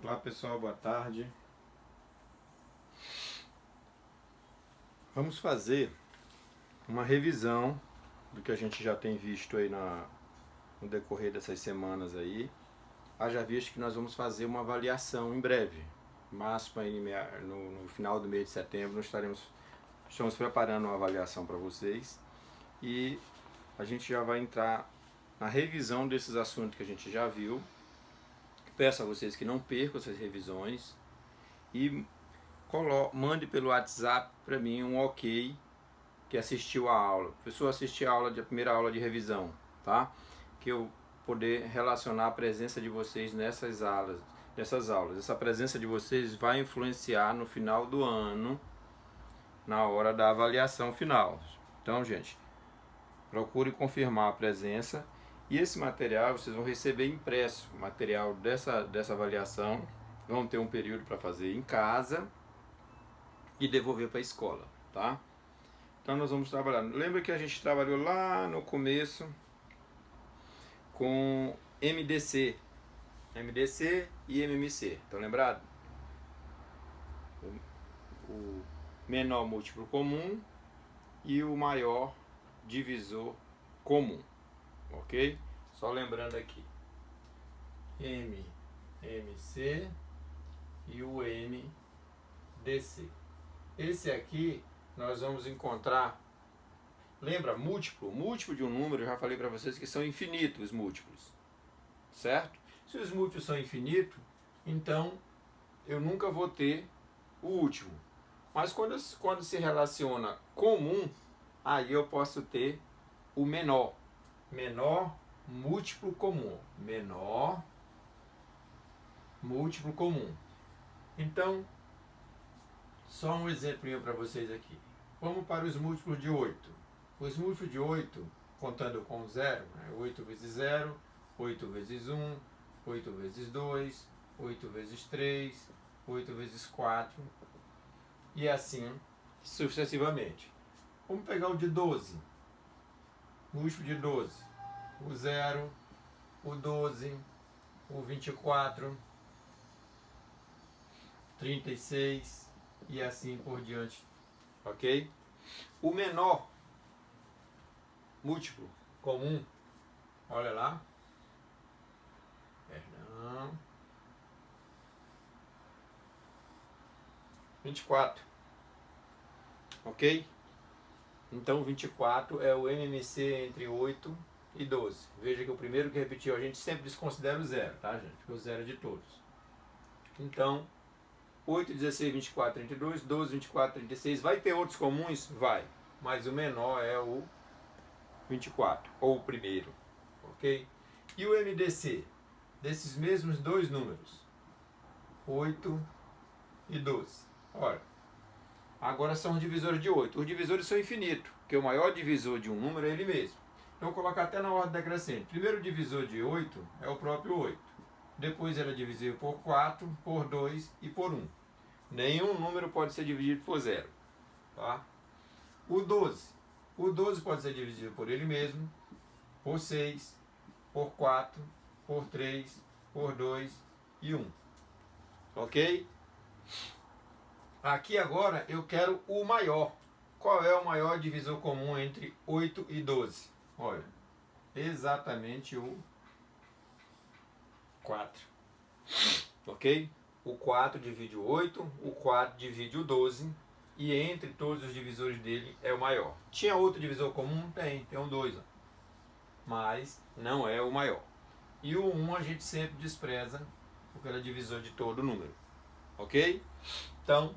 Olá pessoal, boa tarde. Vamos fazer uma revisão do que a gente já tem visto aí no decorrer dessas semanas aí. Haja visto que nós vamos fazer uma avaliação em breve. Máximo aí no final do mês de setembro nós estamos preparando uma avaliação para vocês. E a gente já vai entrar na revisão desses assuntos que a gente já viu. Peço a vocês que não percam essas revisões e mande pelo WhatsApp para mim um ok que assistiu a aula. A pessoa assistiu a primeira aula de revisão, tá? Que eu poder relacionar a presença de vocês nessas aulas. Essa presença de vocês vai influenciar no final do ano, na hora da avaliação final. Então, gente, procure confirmar a presença. E esse material vocês vão receber impresso, o material dessa avaliação. Vão ter um período para fazer em casa e devolver para a escola, tá? Então nós vamos trabalhar. Lembra que a gente trabalhou lá no começo com MDC e MMC, estão lembrados? O menor múltiplo comum e o maior divisor comum, ok? Só lembrando aqui, MMC e o MDC. Esse aqui nós vamos encontrar, lembra, múltiplo de um número, eu já falei para vocês que são infinitos os múltiplos, certo? Se os múltiplos são infinitos, então eu nunca vou ter o último. Mas quando se relaciona comum, aí eu posso ter o menor múltiplo comum, menor múltiplo comum. Então, só um exemplo para vocês aqui. Vamos para os múltiplos de 8. Os múltiplos de 8, contando com 0, 8 vezes 0, 8 vezes 1, 8 vezes 2, 8 vezes 3, 8 vezes 4, e assim sucessivamente. Vamos pegar o de 12. Múltiplo de 12. O 0, o 12, o 24, 36 e assim por diante, ok? O menor múltiplo comum, olha lá, perdão, 24, ok? Então 24 é o MMC entre 8 e 12. Veja que o primeiro que repetiu a gente sempre desconsidera o 0, tá, gente? Porque o 0 é de todos. Então 8, 16, 24, 32, 12, 24, 36. Vai ter outros comuns? Vai. Mas o menor é o 24, ou o primeiro. Ok? E o MDC? Desses mesmos dois números. 8 e 12. Olha. Agora são divisores de 8. Os divisores são infinitos, porque o maior divisor de um número é ele mesmo. Então, vou colocar até na ordem decrescente. Primeiro divisor de 8 é o próprio 8. Depois ele é divisível por 4, por 2 e por 1. Nenhum número pode ser dividido por 0. Tá? O 12. O 12 pode ser dividido por ele mesmo, por 6, por 4, por 3, por 2 e 1. Ok? Aqui agora eu quero o maior. Qual é o maior divisor comum entre 8 e 12? Olha, exatamente o 4. Ok? O 4 divide o 8, o 4 divide o 12, e entre todos os divisores dele é o maior. Tinha outro divisor comum? Tem um 2, ó. Mas não é o maior. E o 1 a gente sempre despreza, porque ele é divisor de todo número. Ok? Então,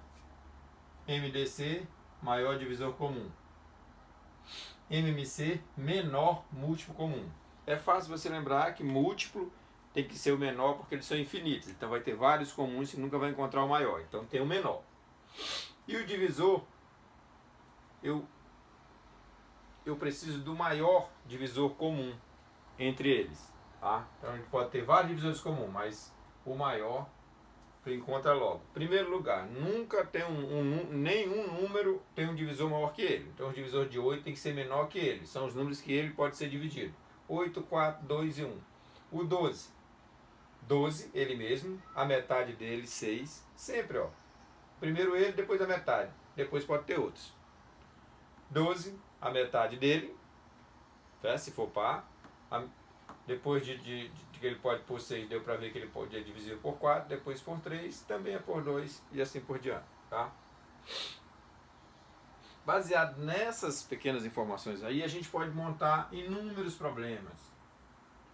MDC, maior divisor comum. MMC, menor múltiplo comum. É fácil você lembrar que múltiplo tem que ser o menor porque eles são infinitos. Então vai ter vários comuns e nunca vai encontrar o maior. Então tem o menor. E o divisor, eu preciso do maior divisor comum entre eles. Tá? Então a gente pode ter vários divisores comuns, mas o maior tu encontra logo. Primeiro lugar, nunca tem nenhum número tem um divisor maior que ele. Então o divisor de 8 tem que ser menor que ele. São os números que ele pode ser dividido. 8, 4, 2 e 1. O 12. 12, ele mesmo, a metade dele, 6, sempre, ó. Primeiro ele, depois a metade, depois pode ter outros. 12, a metade dele, tá? Se for par, depois de que ele pode por 6, deu para ver que ele pode dividir por 4, depois por 3, também é por 2 e assim por diante, tá? Baseado nessas pequenas informações aí, a gente pode montar inúmeros problemas,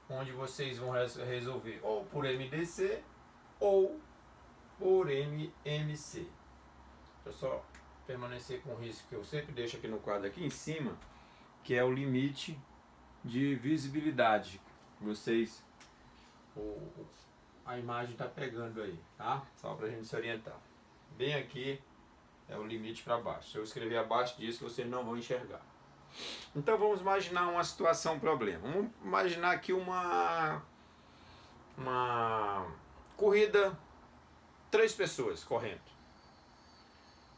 onde vocês vão resolver ou por MDC ou por MMC. Deixa eu só permanecer com o risco que eu sempre deixo aqui no quadro aqui em cima, que é o limite de visibilidade. Vocês, a imagem está pegando aí, tá? Só para a gente se orientar. Bem aqui é o limite para baixo. Se eu escrever abaixo disso, vocês não vão enxergar. Então vamos imaginar uma situação, um problema. Vamos imaginar aqui uma corrida, 3 pessoas correndo.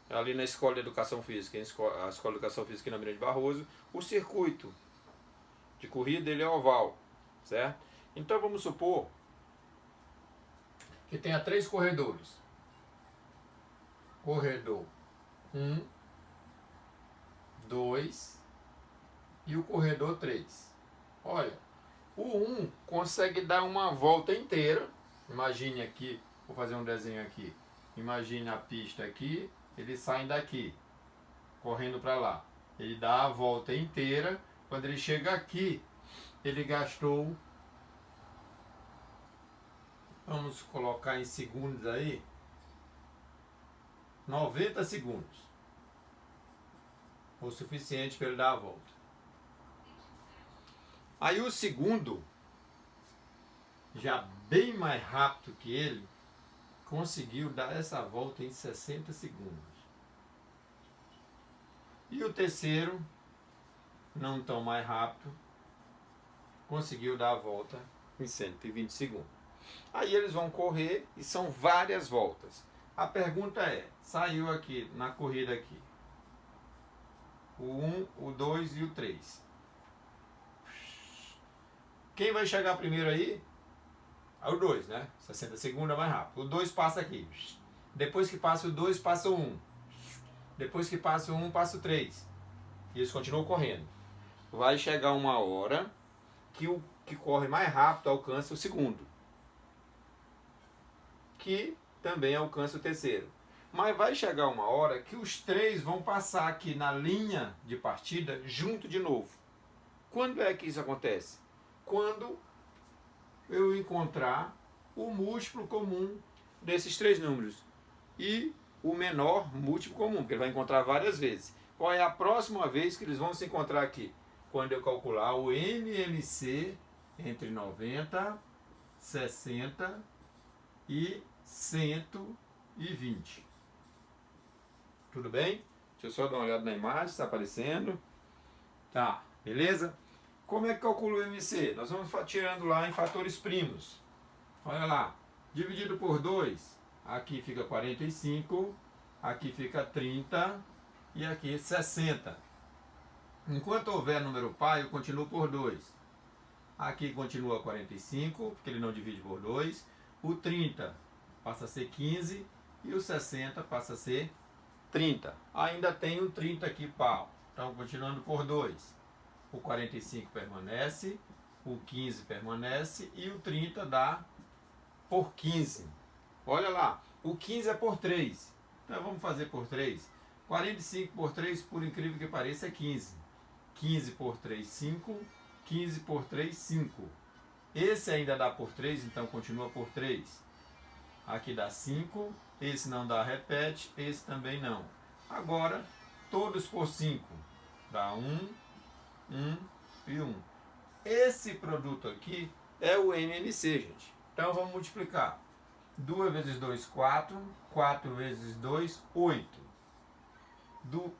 Ali na Escola de Educação Física, a Escola de Educação Física na Miranda de Barroso, o circuito de corrida ele é oval, certo? Então vamos supor que tenha 3 corredores. Corredor 1, 2 e o corredor 3. Olha, o 1 consegue dar uma volta inteira. Imagine aqui, vou fazer um desenho aqui. Imagine a pista aqui, eles saem daqui, correndo para lá. Ele dá a volta inteira. Quando ele chega aqui, ele gastou, vamos colocar em segundos aí, 90 segundos. O suficiente para ele dar a volta. Aí o segundo, já bem mais rápido que ele, conseguiu dar essa volta em 60 segundos. E o terceiro, não tão mais rápido, conseguiu dar a volta em 120 segundos. Aí eles vão correr e são várias voltas. A pergunta é, saiu aqui na corrida aqui, o 1, o 2 e o 3. Quem vai chegar primeiro aí? É o 2, né? 60 segundos é mais rápido. O 2 passa aqui. Depois que passa o 2, passa o 1. Depois que passa o 1, passa o 3. E eles continuam correndo. Vai chegar uma hora que o que corre mais rápido alcança o segundo, que também alcança o terceiro. Mas vai chegar uma hora que os 3 vão passar aqui na linha de partida junto de novo. Quando é que isso acontece? Quando eu encontrar o múltiplo comum desses 3 números e o menor múltiplo comum, porque ele vai encontrar várias vezes. Qual é a próxima vez que eles vão se encontrar aqui? Quando eu calcular o MMC entre 90, 60 e 120. Tudo bem? Deixa eu só dar uma olhada na imagem, está aparecendo. Tá, beleza? Como é que calcula o MC? Nós vamos tirando lá em fatores primos. Olha lá, dividido por 2, aqui fica 45, aqui fica 30 e aqui 60. Enquanto houver número par, eu continuo por 2. Aqui continua 45, porque ele não divide por 2. O 30 passa a ser 15 e o 60 passa a ser 30. Ainda tem um 30 aqui par. Então, continuando por 2. O 45 permanece, o 15 permanece e o 30 dá por 15. Olha lá, o 15 é por 3. Então vamos fazer por 3. 45 por 3, por incrível que pareça, é 15. 15 por 3, 5. 15 por 3, 5. Esse ainda dá por 3, então continua por 3. Aqui dá 5. Esse não dá, repete. Esse também não. Agora, todos por 5. Dá 1, 1 e 1. Esse produto aqui é o MMC, gente. Então vamos multiplicar. 2 vezes 2, 4. 4 vezes 2, 8.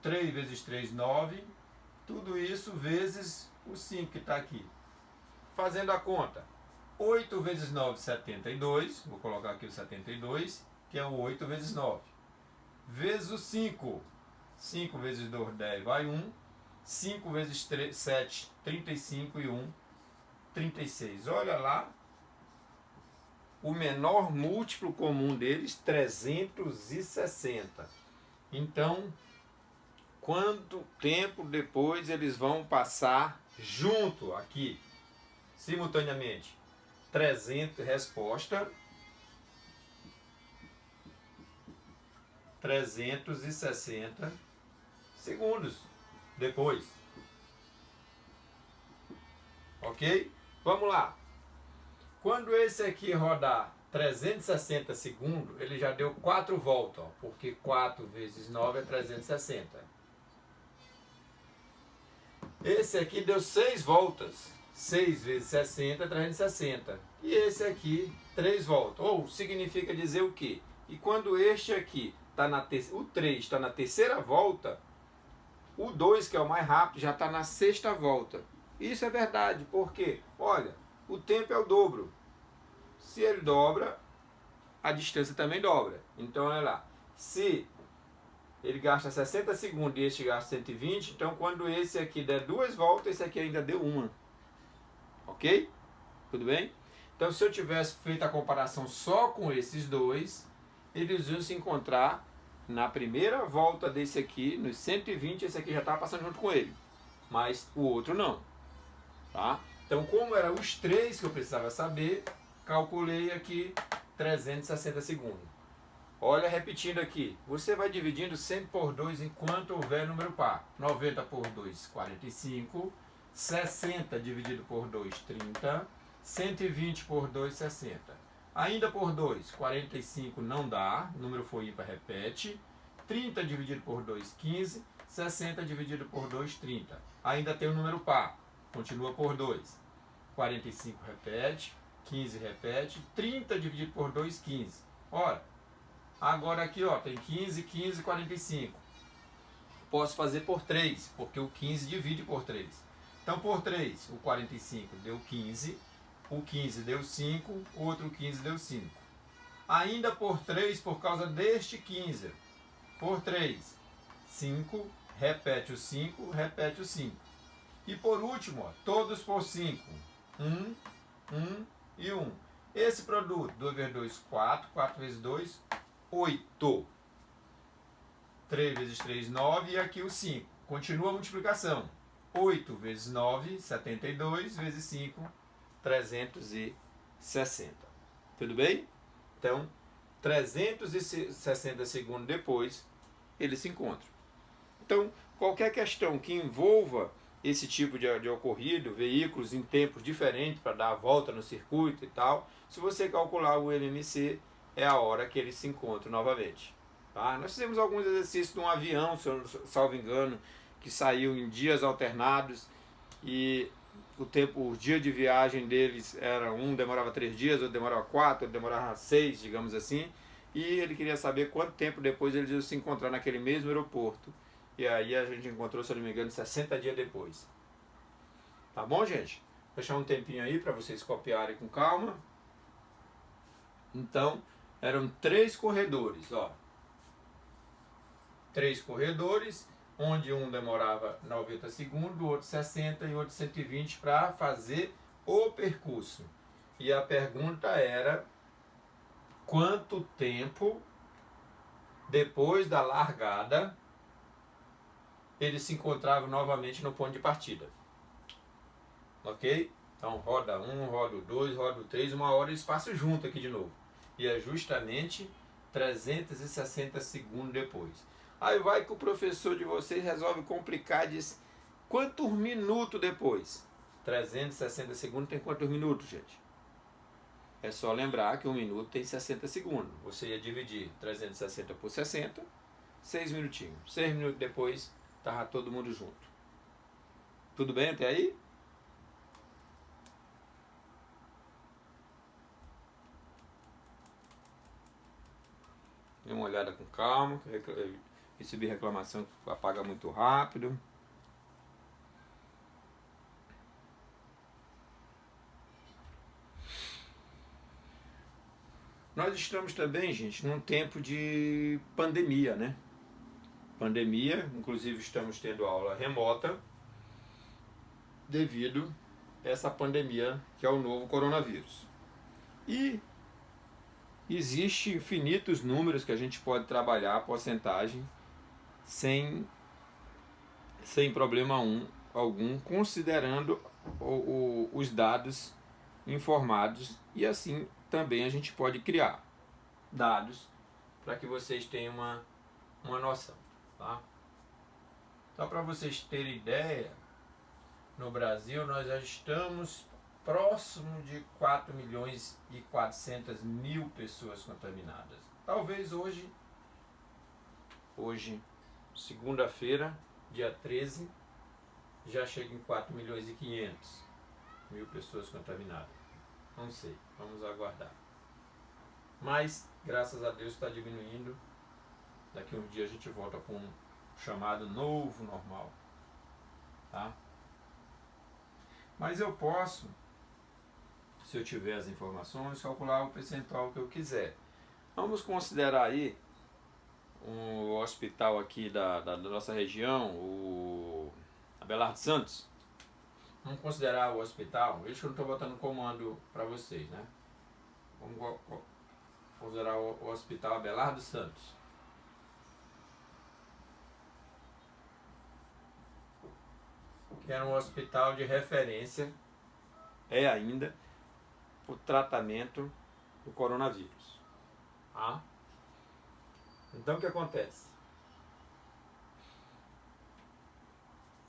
3 vezes 3, 9. Tudo isso vezes o 5 que está aqui. Fazendo a conta. 8 vezes 9, 72. Vou colocar aqui o 72, que é o 8 vezes 9. Vezes o 5. 5 vezes 2, 10, vai 1. 5 vezes 3, 7, 35 e 1, 36. Olha lá o menor múltiplo comum deles, 360. Então, quanto tempo depois eles vão passar junto aqui, simultaneamente? 300, resposta, 360 segundos depois. Ok? Vamos lá. Quando esse aqui rodar 360 segundos, ele já deu 4 voltas, ó, porque 4 vezes 9 é 360. Esse aqui deu 6 voltas. 6 vezes 60 é 360. E esse aqui, 3 voltas. Ou significa dizer o quê? E quando este aqui, o 3 está na terceira volta, o 2, que é o mais rápido, já está na sexta volta. Isso é verdade, porque, olha, o tempo é o dobro. Se ele dobra, a distância também dobra. Então, olha lá. Se ele gasta 60 segundos e este gasta 120, então quando esse aqui der 2 voltas, esse aqui ainda deu 1. Ok? Tudo bem? Então, se eu tivesse feito a comparação só com esses dois, eles iam se encontrar na primeira volta desse aqui, nos 120, esse aqui já estava passando junto com ele. Mas o outro não. Tá? Então, como eram os 3 que eu precisava saber, calculei aqui 360 segundos. Olha, repetindo aqui, você vai dividindo sempre por 2 enquanto houver número par. 90 por 2, 45. 60 dividido por 2, 30. 120 por 2, 60. Ainda por 2, 45 não dá, o número foi ímpar, repete. 30 dividido por 2, 15. 60 dividido por 2, 30. Ainda tem o número par, continua por 2. 45 repete, 15 repete, 30 dividido por 2, 15. Ora, agora aqui ó, tem 15, 15, 45. Posso fazer por 3, porque o 15 divide por 3. Então por 3, o 45 deu 15, o 15 deu 5, o outro 15 deu 5. Ainda por 3, por causa deste 15, por 3, 5, repete o 5, repete o 5. E por último, ó, todos por 5, 1, 1 e 1. Esse produto, 2 vezes 2, 4, 4 vezes 2, 8. 3 vezes 3, 9 e aqui o 5. Continua a multiplicação. 8 vezes 9, 72, vezes 5, 360. Tudo bem? Então, 360 segundos depois, eles se encontram. Então, qualquer questão que envolva esse tipo de ocorrido, veículos em tempos diferentes para dar a volta no circuito e tal, se você calcular o MMC, é a hora que eles se encontram novamente. Tá? Nós fizemos alguns exercícios de um avião, salvo engano, que saiu em dias alternados e o dia de viagem deles era demorava 3 dias, outro demorava 4, outro demorava 6, digamos assim, e ele queria saber quanto tempo depois eles iam se encontrar naquele mesmo aeroporto. E aí a gente encontrou, se eu não me engano, 60 dias depois. Tá bom, gente? Vou deixar um tempinho aí para vocês copiarem com calma. Então, eram 3 corredores, ó. 3 corredores, onde um demorava 90 segundos, o outro 60 e o outro 120 para fazer o percurso. E a pergunta era: quanto tempo depois da largada eles se encontravam novamente no ponto de partida? Ok? Então roda 1, roda 2, roda 3, uma hora eles passam junto aqui de novo. E é justamente 360 segundos depois. Aí vai que o professor de vocês resolve complicar e diz: quantos minutos depois? 360 segundos tem quantos minutos, gente? É só lembrar que um minuto tem 60 segundos. Você ia dividir 360 por 60, 6 minutinhos. 6 minutos depois, estava todo mundo junto. Tudo bem até aí? Dê uma olhada com calma. Recebi reclamação que apaga muito rápido. Nós estamos também, gente, num tempo de pandemia, né? Pandemia, inclusive estamos tendo aula remota devido a essa pandemia que é o novo coronavírus. E Existem infinitos números que a gente pode trabalhar, a porcentagem, sem problema algum, considerando os dados informados, e assim também a gente pode criar dados para que vocês tenham uma noção. Tá? Só para vocês terem ideia, no Brasil nós já estamos próximo de 4 milhões e 400 mil pessoas contaminadas. Talvez hoje, segunda-feira, dia 13, já chegue em 4 milhões e 500 mil pessoas contaminadas. Não sei, vamos aguardar. Mas, graças a Deus, está diminuindo. Daqui a um dia a gente volta com um chamado novo normal. Tá? Mas eu posso, se eu tiver as informações, calcular o percentual que eu quiser. Vamos considerar aí um hospital aqui da nossa região, o Abelardo Santos. Vamos considerar o hospital, veja que eu não estou botando comando para vocês, né? Vamos considerar o Hospital Abelardo Santos. Que era um hospital de referência, é ainda, o tratamento do coronavírus. Tá? Então o que acontece?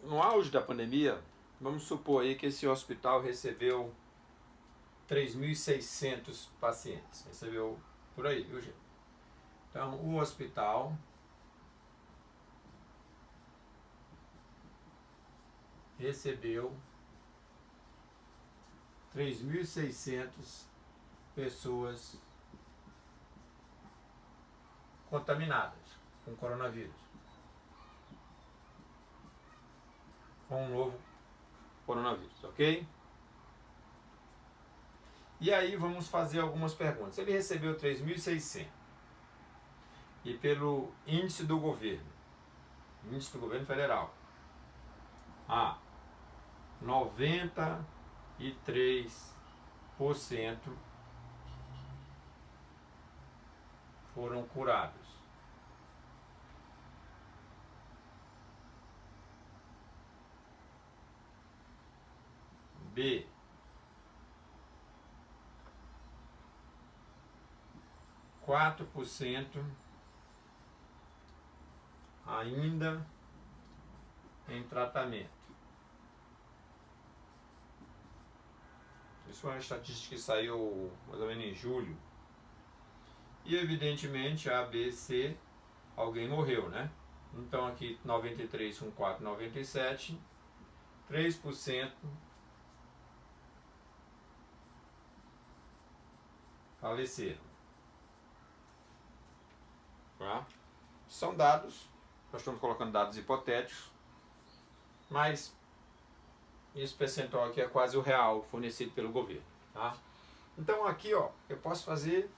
No auge da pandemia, vamos supor aí que esse hospital recebeu 3.600 pacientes. Recebeu por aí, viu, gente? Então, o hospital recebeu 3.600 pessoas contaminadas com coronavírus. Com um novo coronavírus, ok? E aí vamos fazer algumas perguntas. Ele recebeu 3.600 e pelo índice do governo federal, 93% foram curados. B, 4% ainda em tratamento. Isso é uma estatística que saiu mais ou menos em julho. E evidentemente A, B, C, alguém morreu, né? Então aqui 93 com 4, 97, 3% faleceram. Tá? São dados, nós estamos colocando dados hipotéticos, mas esse percentual aqui é quase o real fornecido pelo governo. Tá? Então aqui ó, eu posso fazer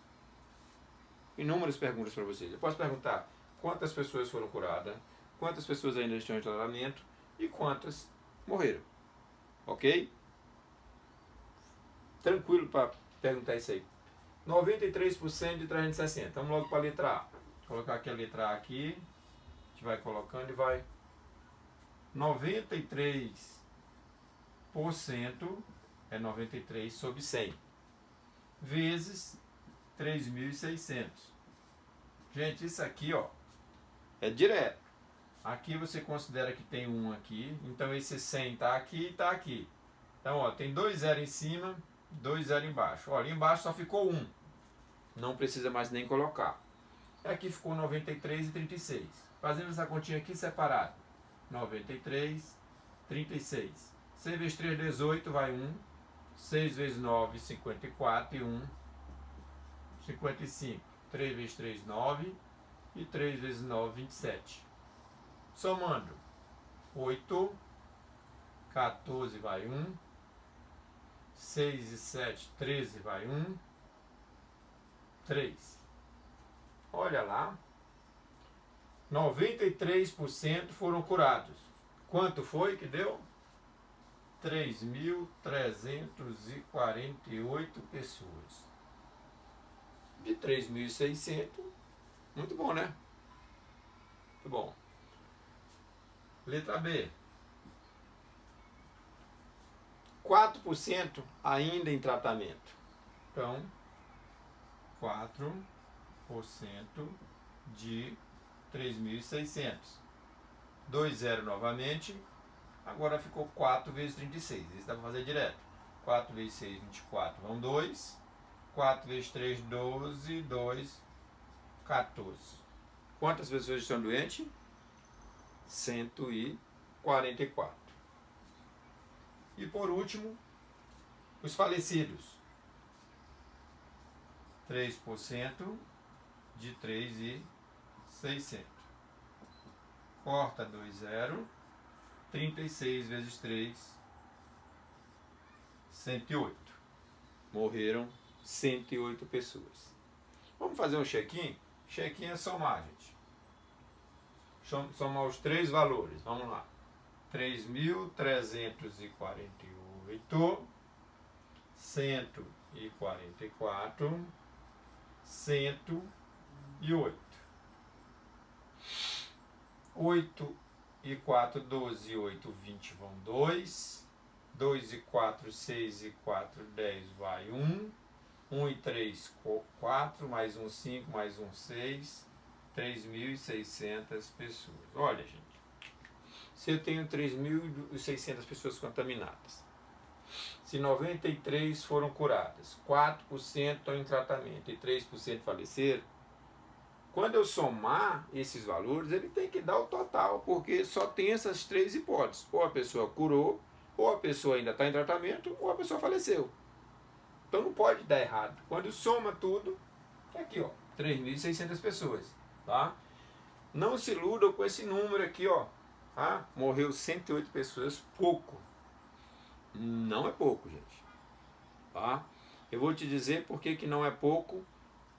inúmeras perguntas para vocês. Eu posso perguntar quantas pessoas foram curadas, quantas pessoas ainda estão em tratamento e quantas morreram. Ok? Tranquilo para perguntar isso aí. 93% de 360. Vamos logo para a letra A. Vou colocar aqui a letra A aqui. A gente vai colocando e vai. 93% é 93 sobre 100. Vezes 3.600. Gente, isso aqui ó, é direto. Aqui você considera que tem 1 aqui. Então esse 100 está aqui e está aqui. Então ó, tem 2 0 em cima, 2 0 embaixo. Olha, embaixo só ficou 1. Não precisa mais nem colocar. Aqui ficou 93 e 36. Fazendo essa continha aqui separada. 93, 36. 6 vezes 3, 18, vai 1. 6 vezes 9, 54 e 1, 55. 3 vezes 3, 9. E 3 vezes 9, 27. Somando. 8, 14 vai 1. 6 e 7, 13 vai 1. 3. Olha lá. 93% foram curados. Quanto foi que deu? 3.348 pessoas. de 3.600. Muito bom, né? Muito bom. Letra B. 4% ainda em tratamento. Então, 4% de 3.600. 2 zero novamente. Agora ficou 4 vezes 36. Isso dá para fazer direto. 4 vezes 6, 24. Vão 2. 4 vezes 3, 12. 2, 14. Quantas pessoas estão doentes? 144. E por último, os falecidos. 3% de 3.600. Corta 2 zero. 36 vezes 3, 108. Morreram 108 pessoas. Vamos fazer um check-in? Check-in é somar, gente. Somar os três valores. Vamos lá. 3.348, 144, 108. 8 e 4, 12, 8, 20 vão 2. 2 e 4, 6 e 4, 10 vai 1. 1 e 3, 4, mais 1, 5, mais 1, 6. 3.600 pessoas. Olha, gente. Se eu tenho 3.600 pessoas contaminadas, se 93 foram curadas, 4% estão em tratamento e 3% faleceram, quando eu somar esses valores, ele tem que dar o total, porque só tem essas três hipóteses. Ou a pessoa curou, ou a pessoa ainda está em tratamento, ou a pessoa faleceu. Então não pode dar errado. Quando soma tudo, é aqui, ó, 3.600 pessoas. Tá? Não se iludam com esse número aqui, ó. Tá? Morreu 108 pessoas, pouco. Não é pouco, gente. Tá? Eu vou te dizer por que não é pouco,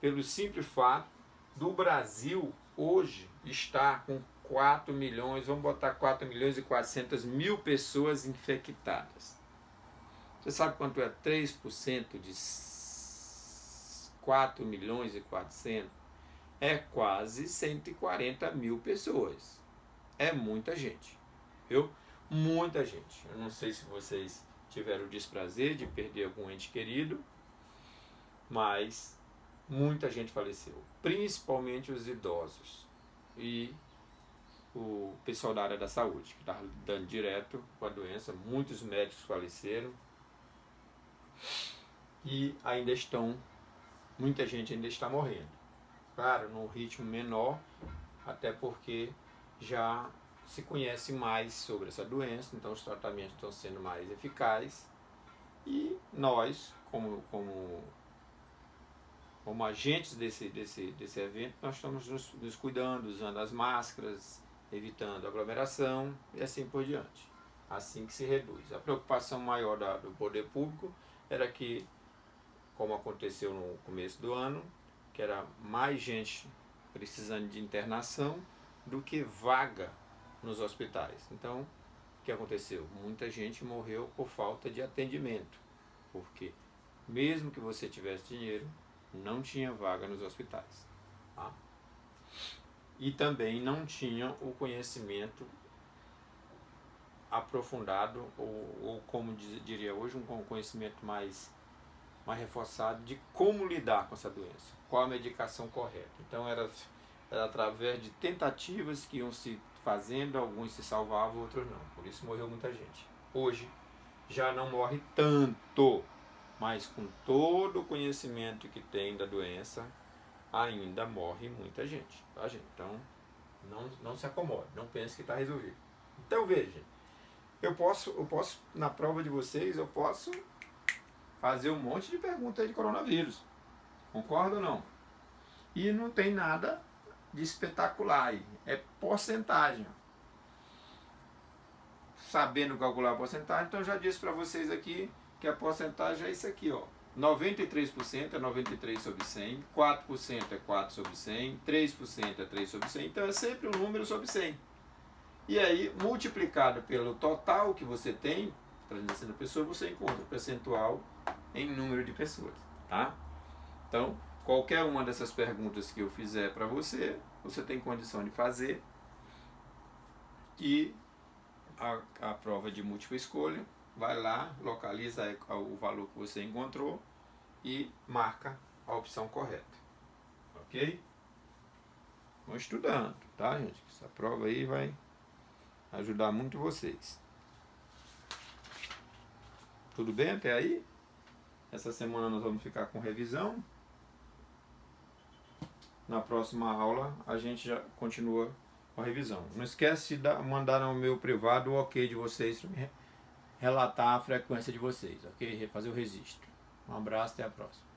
pelo simples fato do Brasil hoje está com 4 milhões, vamos botar 4 milhões e 400 mil pessoas infectadas. Você sabe quanto é 3% de 4 milhões e 400? É quase 140 mil pessoas. É muita gente, viu? Muita gente. Eu não sei se vocês tiveram o desprazer de perder algum ente querido, mas muita gente faleceu, principalmente os idosos e o pessoal da área da saúde, que estava lidando direto com a doença. Muitos médicos faleceram e ainda estão, muita gente ainda está morrendo. Claro, num ritmo menor, até porque já se conhece mais sobre essa doença, então os tratamentos estão sendo mais eficazes e nós, como agentes desse evento, nós estamos nos cuidando, usando as máscaras, evitando aglomeração e assim por diante. Assim que se reduz. A preocupação maior do poder público era que, como aconteceu no começo do ano, que era mais gente precisando de internação do que vaga nos hospitais. Então, o que aconteceu? Muita gente morreu por falta de atendimento, porque mesmo que você tivesse dinheiro, não tinha vaga nos hospitais. Tá? E também não tinha o conhecimento aprofundado, ou como diria hoje, um conhecimento mais reforçado de como lidar com essa doença, qual a medicação correta. Então era através de tentativas que iam se fazendo, alguns se salvavam, outros não. Por isso morreu muita gente. Hoje já não morre tanto, mas com todo o conhecimento que tem da doença, ainda morre muita gente, tá, gente? Então, não se acomode, não pense que está resolvido. Então, veja, eu posso, na prova de vocês, eu posso fazer um monte de perguntas de coronavírus. Concorda ou não? E não tem nada de espetacular aí. É porcentagem. Sabendo calcular a porcentagem, então eu já disse para vocês aqui que a porcentagem é isso aqui, ó. 93% é 93 sobre 100, 4% é 4 sobre 100, 3% é 3 sobre 100, então é sempre um número sobre 100. E aí, multiplicado pelo total que você tem, transmissão de pessoas, você encontra o percentual em número de pessoas, tá? Então, Qualquer uma dessas perguntas que eu fizer para você, você tem condição de fazer. E a prova de múltipla escolha, vai lá, localiza o valor que você encontrou e marca a opção correta. Ok? Vão estudando, tá, gente? Essa prova aí vai ajudar muito vocês. Tudo bem até aí? Essa semana nós vamos ficar com revisão. Na próxima aula a gente já continua com a revisão. Não esquece de mandar no meu privado o ok de vocês para me relatar a frequência de vocês, ok? Fazer o registro. Um abraço, até a próxima.